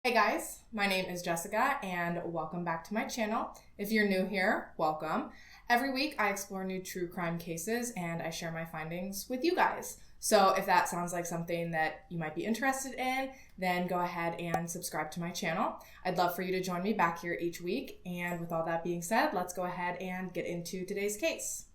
Hey guys, my name is Jessica and welcome back to my channel. If you're new here, welcome. Every week I explore new true crime cases and I share my findings with you guys. So if that sounds like something that you might be interested in, then go ahead and subscribe to my channel. I'd love for you to join me back here each week. And with all that being said, let's go ahead and get into today's case.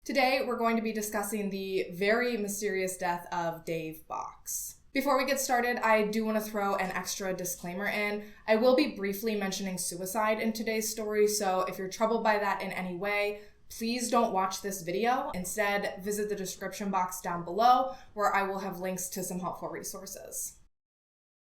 Today, we're going to be discussing the very mysterious death of Dave Bocks. Before we get started, I do want to throw an extra disclaimer in. I will be briefly mentioning suicide in today's story, so if you're troubled by that in any way, please don't watch this video. Instead, visit the description box down below, where I will have links to some helpful resources.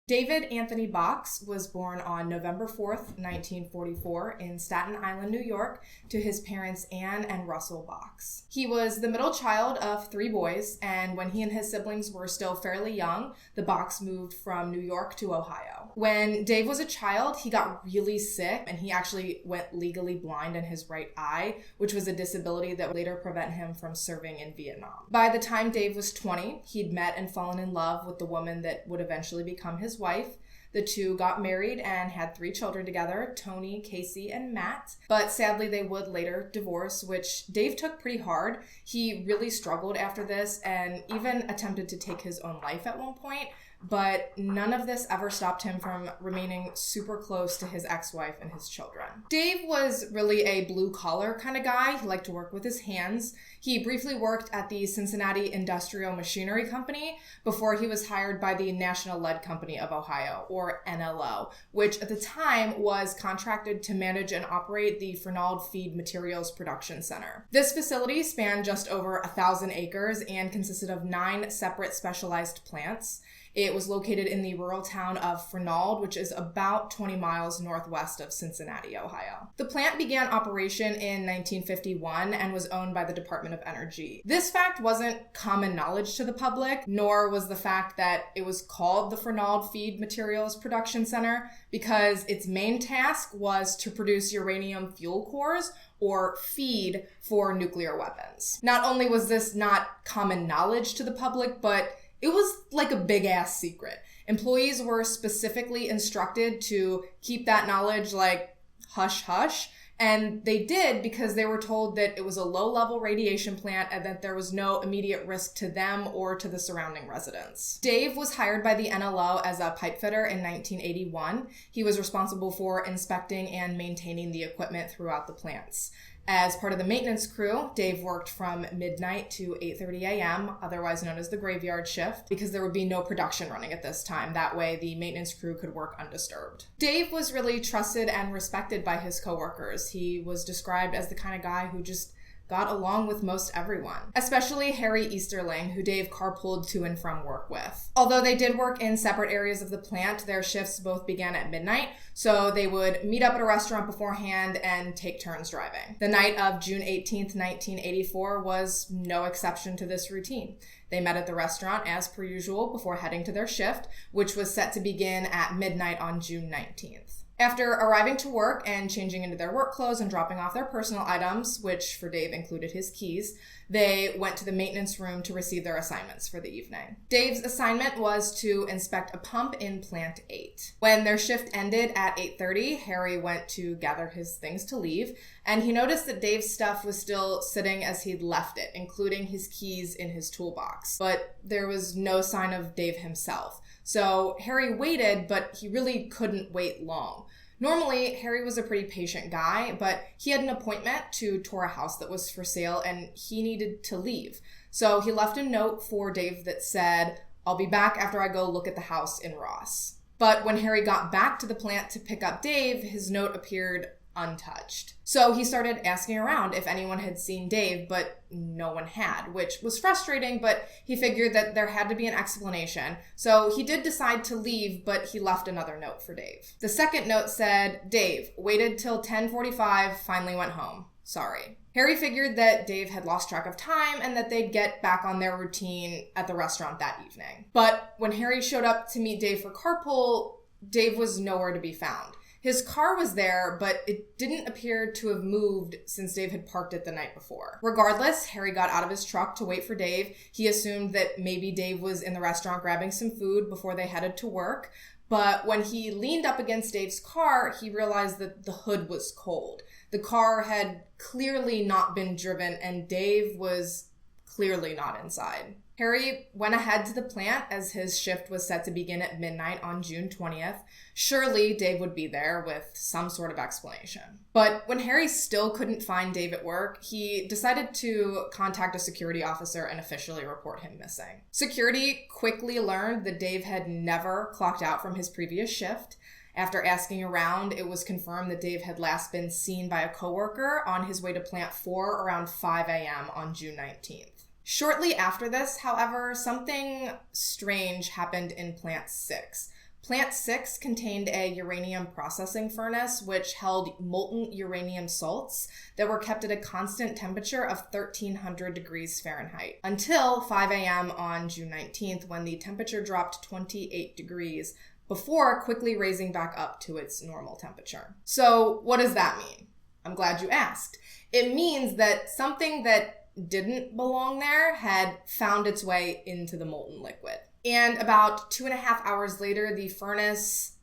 David Anthony Bocks was born on November 4th, 1944 in Staten Island, New York, to his parents Anne and Russell Bocks. He was the middle child of 3 boys, and when he and his siblings were still fairly young, the Bocks moved from New York to Ohio. When Dave was a child, he got really sick, and he actually went legally blind in his right eye, which was a disability that would later prevent him from serving in Vietnam. By the time Dave was 20, he'd met and fallen in love with the woman that would eventually become his wife. The two got married and had 3 children together, Tony, Casey, and Matt. But sadly, they would later divorce, which Dave took pretty hard. He really struggled after this and even attempted to take his own life at one point. But none of this ever stopped him from remaining super close to his ex-wife and his children. Dave was really a blue-collar kind of guy. He liked to work with his hands. He briefly worked at the Cincinnati Industrial Machinery Company before he was hired by the National Lead Company of Ohio, or NLO, which at the time was contracted to manage and operate the Fernald Feed Materials Production Center. This facility spanned just over 1,000 acres and consisted of 9 separate specialized plants. It was located in the rural town of Fernald, which is about 20 miles northwest of Cincinnati, Ohio. The plant began operation in 1951 and was owned by the Department of Energy. This fact wasn't common knowledge to the public, nor was the fact that it was called the Fernald Feed Materials Production Center, because its main task was to produce uranium fuel cores, or feed, for nuclear weapons. Not only was this not common knowledge to the public, but it was like a big-ass secret. Employees were specifically instructed to keep that knowledge like hush-hush, and they did because they were told that it was a low-level radiation plant and that there was no immediate risk to them or to the surrounding residents. Dave was hired by the NLO as a pipe fitter in 1981. He was responsible for inspecting and maintaining the equipment throughout the plants. As part of the maintenance crew, Dave worked from midnight to 8:30 a.m., otherwise known as the graveyard shift, because there would be no production running at this time. That way, the maintenance crew could work undisturbed. Dave was really trusted and respected by his coworkers. He was described as the kind of guy who just got along with most everyone, especially Harry Easterling, who Dave carpooled to and from work with. Although they did work in separate areas of the plant, their shifts both began at midnight, so they would meet up at a restaurant beforehand and take turns driving. The night of June 18th, 1984 was no exception to this routine. They met at the restaurant as per usual before heading to their shift, which was set to begin at midnight on June 19th. After arriving to work and changing into their work clothes and dropping off their personal items, which for Dave included his keys, they went to the maintenance room to receive their assignments for the evening. Dave's assignment was to inspect a pump in Plant 8. When their shift ended at 8:30, Harry went to gather his things to leave, and he noticed that Dave's stuff was still sitting as he'd left it, including his keys in his toolbox. But there was no sign of Dave himself. So Harry waited, but he really couldn't wait long. Normally, Harry was a pretty patient guy, but he had an appointment to tour a house that was for sale and he needed to leave. So he left a note for Dave that said, "I'll be back after I go look at the house in Ross." But when Harry got back to the plant to pick up Dave, his note appeared untouched. So he started asking around if anyone had seen Dave, but no one had, which was frustrating, but he figured that there had to be an explanation. So he did decide to leave, but he left another note for Dave. The second note said, "Dave, waited till 10:45, finally went home. Sorry." Harry figured that Dave had lost track of time and that they'd get back on their routine at the restaurant that evening. But when Harry showed up to meet Dave for carpool, Dave was nowhere to be found. His car was there, but it didn't appear to have moved since Dave had parked it the night before. Regardless, Harry got out of his truck to wait for Dave. He assumed that maybe Dave was in the restaurant grabbing some food before they headed to work. But when he leaned up against Dave's car, he realized that the hood was cold. The car had clearly not been driven, and Dave was clearly not inside. Harry went ahead to the plant as his shift was set to begin at midnight on June 20th. Surely Dave would be there with some sort of explanation. But when Harry still couldn't find Dave at work, he decided to contact a security officer and officially report him missing. Security quickly learned that Dave had never clocked out from his previous shift. After asking around, it was confirmed that Dave had last been seen by a coworker on his way to Plant 4 around 5 a.m. on June 19th. Shortly after this, however, something strange happened in Plant 6. Plant 6 contained a uranium processing furnace which held molten uranium salts that were kept at a constant temperature of 1,300 degrees Fahrenheit until 5 a.m. on June 19th, when the temperature dropped 28 degrees before quickly raising back up to its normal temperature. So what does that mean? I'm glad you asked. It means that something that didn't belong there had found its way into the molten liquid. And about 2.5 hours later, the furnace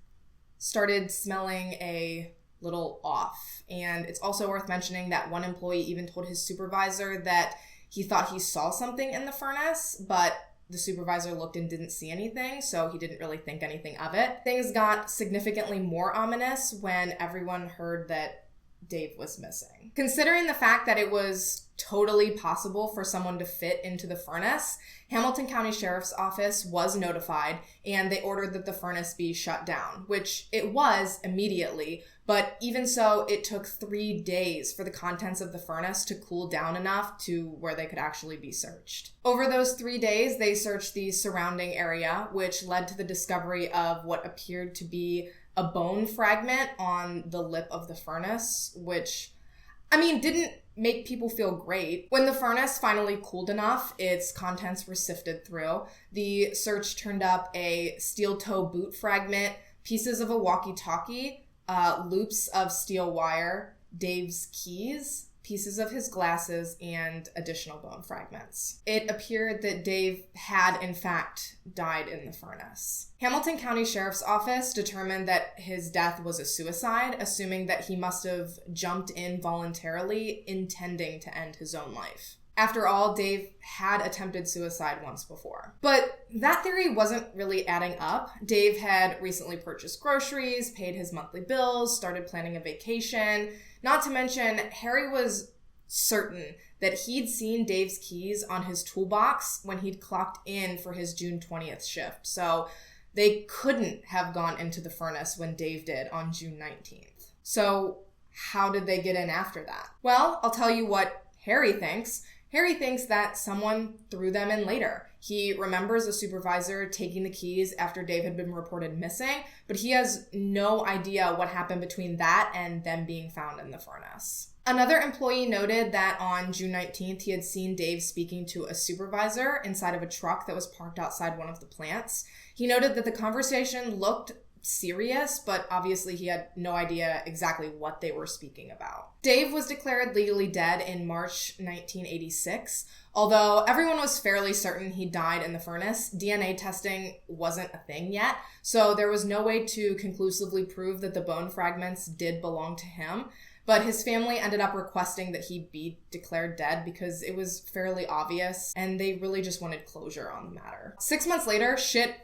started smelling a little off. And it's also worth mentioning that one employee even told his supervisor that he thought he saw something in the furnace, but the supervisor looked and didn't see anything, so he didn't really think anything of it. Things got significantly more ominous when everyone heard that Dave was missing. Considering the fact that it was totally possible for someone to fit into the furnace, Hamilton County Sheriff's Office was notified and they ordered that the furnace be shut down, which it was immediately, but even so, it took 3 days for the contents of the furnace to cool down enough to where they could actually be searched. Over those 3 days, they searched the surrounding area, which led to the discovery of what appeared to be a bone fragment on the lip of the furnace, which, didn't make people feel great. When the furnace finally cooled enough, its contents were sifted through. The search turned up a steel toe boot fragment, pieces of a walkie-talkie, loops of steel wire, Dave's keys, pieces of his glasses, and additional bone fragments. It appeared that Dave had, in fact, died in the furnace. Hamilton County Sheriff's Office determined that his death was a suicide, assuming that he must have jumped in voluntarily, intending to end his own life. After all, Dave had attempted suicide once before. But that theory wasn't really adding up. Dave had recently purchased groceries, paid his monthly bills, started planning a vacation. Not to mention, Harry was certain that he'd seen Dave's keys on his toolbox when he'd clocked in for his June 20th shift. So they couldn't have gone into the furnace when Dave did on June 19th. So how did they get in after that? Well, I'll tell you what Harry thinks. Harry thinks that someone threw them in later. He remembers a supervisor taking the keys after Dave had been reported missing, but he has no idea what happened between that and them being found in the furnace. Another employee noted that on June 19th, he had seen Dave speaking to a supervisor inside of a truck that was parked outside one of the plants. He noted that the conversation looked serious, but obviously he had no idea exactly what they were speaking about. Dave was declared legally dead in March 1986. Although everyone was fairly certain he died in the furnace, DNA testing wasn't a thing yet, so there was no way to conclusively prove that the bone fragments did belong to him. But his family ended up requesting that he be declared dead because it was fairly obvious, and they really just wanted closure on the matter. 6 months later, shit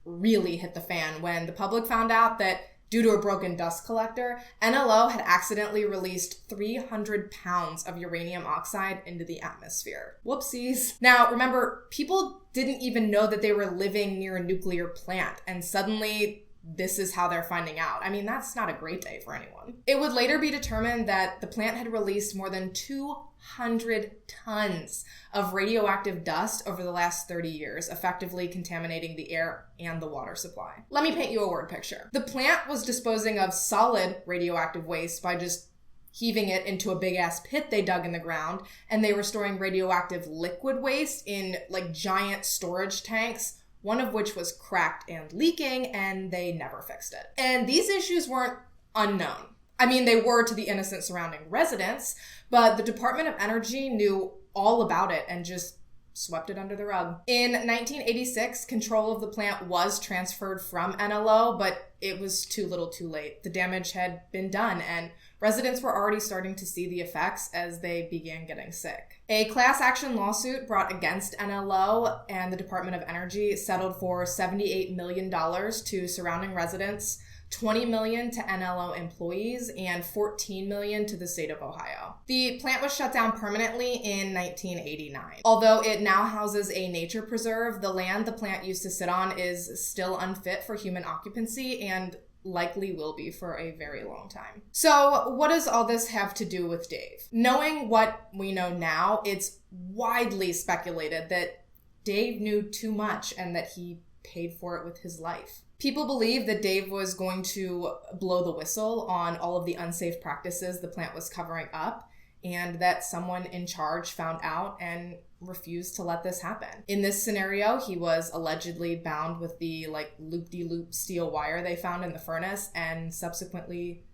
really hit the fan when the public found out that due to a broken dust collector, NLO had accidentally released 300 pounds of uranium oxide into the atmosphere. Whoopsies. Now, remember, people didn't even know that they were living near a nuclear plant, and suddenly this is how they're finding out. That's not a great day for anyone. It would later be determined that the plant had released more than 200 tons of radioactive dust over the last 30 years, effectively contaminating the air and the water supply. Let me paint you a word picture. The plant was disposing of solid radioactive waste by just heaving it into a big-ass pit they dug in the ground, and they were storing radioactive liquid waste in giant storage tanks, one of which was cracked and leaking, and they never fixed it. And these issues weren't unknown. I mean, they were to the innocent surrounding residents, but the Department of Energy knew all about it and just swept it under the rug. In 1986, control of the plant was transferred from NLO, but it was too little too late. The damage had been done, and residents were already starting to see the effects as they began getting sick. A class action lawsuit brought against NLO and the Department of Energy settled for $78 million to surrounding residents, $20 million to NLO employees, and $14 million to the state of Ohio. The plant was shut down permanently in 1989. Although it now houses a nature preserve, the land the plant used to sit on is still unfit for human occupancy and likely will be for a very long time. So what does all this have to do with Dave? Knowing what we know now, it's widely speculated that Dave knew too much and that he paid for it with his life. People believe that Dave was going to blow the whistle on all of the unsafe practices the plant was covering up, and that someone in charge found out and refused to let this happen. In this scenario, he was allegedly bound with the loop-de-loop steel wire they found in the furnace and subsequently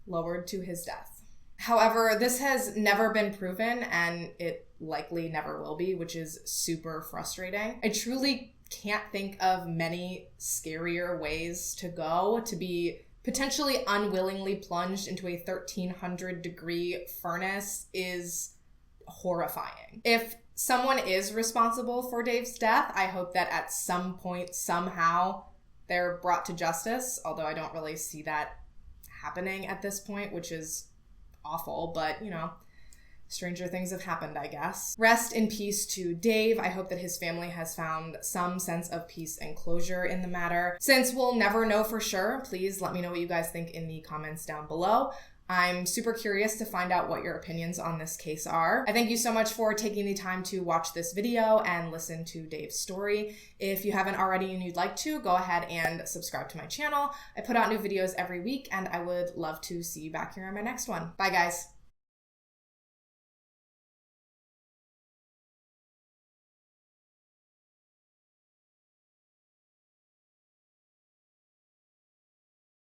lowered to his death. However, this has never been proven, and it likely never will be, which is super frustrating. I truly can't think of many scarier ways to go, to be potentially unwillingly plunged into a 1300 degree furnace is horrifying. If someone is responsible for Dave's death, I hope that at some point, somehow, they're brought to justice, although I don't really see that happening at this point, which is awful, but, you know, stranger things have happened, I guess. Rest in peace to Dave. I hope that his family has found some sense of peace and closure in the matter. Since we'll never know for sure, please let me know what you guys think in the comments down below. I'm super curious to find out what your opinions on this case are. I thank you so much for taking the time to watch this video and listen to Dave's story. If you haven't already and you'd like to, go ahead and subscribe to my channel. I put out new videos every week, and I would love to see you back here on my next one. Bye, guys.